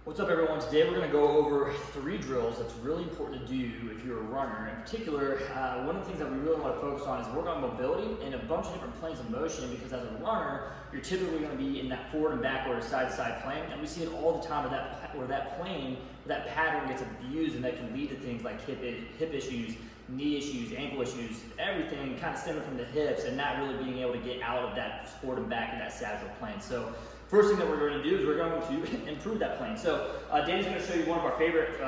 What's up, everyone? Today we're going to go over 3 drills that's really important to do if you're a runner. In particular, one of the things that we really want to focus on is work on mobility and a bunch of different planes of motion, because as a runner, you're typically going to be in that forward and backward, side-to-side plane, and we see it all the time where that plane, that pattern gets abused, and that can lead to things like hip issues, knee issues, ankle issues, everything kind of stemming from the hips and not really being able to get out of that forward and back in that sagittal plane. So first thing that we're going to do is we're going to improve that plane. So Danny's going to show you one of our favorite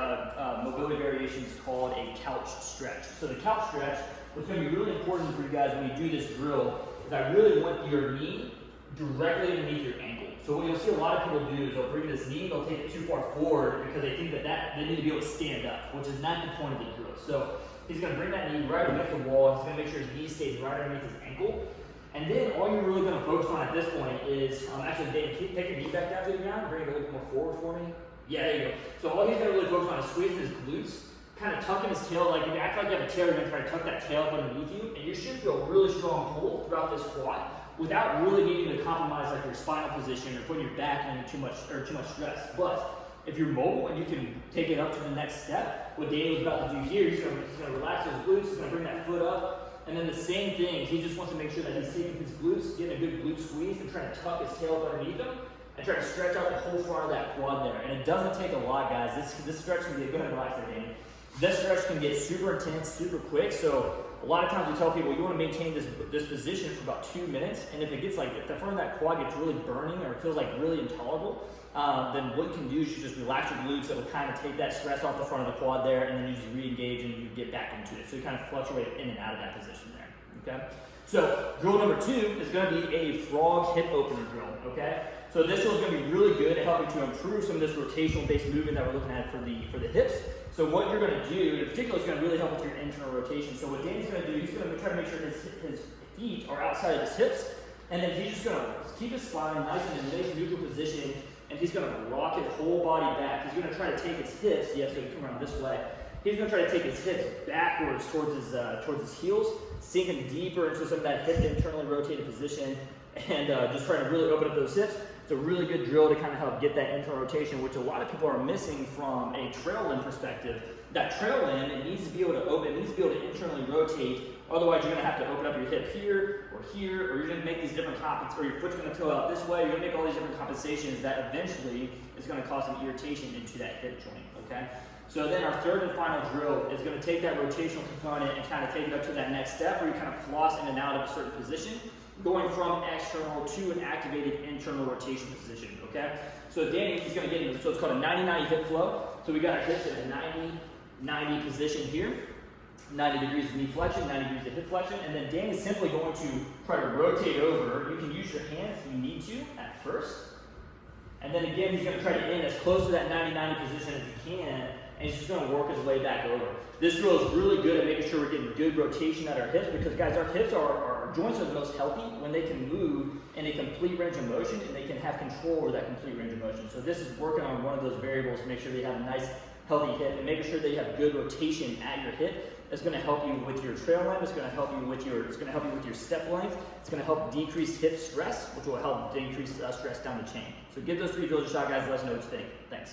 mobility variations called a couch stretch. So the couch stretch, what's going to be really important for you guys when you do this drill is I really want your knee directly underneath your ankle. So what you'll see a lot of people do is they'll bring this knee, they'll take it too far forward because they think that they need to be able to stand up, which is not the point of the drill. So he's going to bring that knee right against the wall. He's going to make sure his knee stays right underneath his ankle. And then all you're really going to focus on at this point is, actually, Dave, take your knee back down to the ground, bring it a little bit more forward for me. Yeah, there you go. So all he's going to really focus on is squeezing his glutes, kind of tucking his tail. Like if you act like you have a tail, you're going to try to tuck that tail up underneath you, and you should feel a really strong pull throughout this quad without really needing to compromise like your spinal position or putting your back under too much stress. But if you're mobile and you can take it up to the next step, what Danny was about to do here, he's going to relax his glutes, he's going to bring that foot up. And then the same thing, he just wants to make sure that he's taking his glutes, getting a good glute squeeze, and trying to tuck his tail up underneath him, and trying to stretch out the whole front of that quad there. And it doesn't take a lot, guys. This stretch can get, go ahead and relax there, Danny. This stretch can get super intense, super quick. So a lot of times we tell people you want to maintain this position for about 2 minutes. And if it gets like, if the front of that quad gets really burning or it feels like really intolerable, then what you can do is you just relax your glutes. It'll kind of take that stress off the front of the quad there, and then you just re-engage and you get back into it. So you kind of fluctuate in and out of that position there, okay? So drill number 2 is going to be a frog hip opener drill, okay? So this drill is going to be really good at helping to improve some of this rotational-based movement that we're looking at for the hips. So what you're going to do, in particular, is going to really help with your internal rotation. So what Danny's going to do, he's going to try to make sure his feet are outside of his hips, and then he's just going to keep his spine nice and in a nice neutral position, and he's going to rock his whole body back. He's going to try to take his hips, so you come around this way. He's going to try to take his hips backwards towards his heels, sinking deeper into some of that hip internally rotated position, and just trying to really open up those hips. It's a really good drill to kind of help get that internal rotation, which a lot of people are missing from a trail limb perspective. That trail limb, it needs to be able to open, it needs to be able to internally rotate. Otherwise, you're going to have to open up your hip here, or you're going to make these different compensations, or your foot's going to toe out this way. You're going to make all these different compensations that eventually is going to cause some irritation into that hip joint, okay? So then our third and final drill is going to take that rotational component and kind of take it up to that next step where you kind of floss in and out of a certain position, going from external to an activated internal rotation position, okay? So Danny, he's going to get into, so it's called a 90-90 hip flow. So we got our hips in a 90-90 position here, 90 degrees of knee flexion, 90 degrees of hip flexion, and then Danny's simply going to try to rotate over. You can use your hands if you need to at first. And then again, he's going to try to end as close to that 90-90 position as he can, and he's just going to work his way back over. This drill is really good at making sure we're getting good rotation at our hips, because guys, our hips our joints are the most healthy when they can move in a complete range of motion and they can have control over that complete range of motion. So this is working on one of those variables to make sure they have a nice healthy hip and making sure they have good rotation at your hip. It's going to help you with your trail limb. It's going to help you with your step length. It's going to help decrease hip stress, which will help decrease stress down the chain. So give those 3 drills a shot, guys. Let us know what you think. Thanks.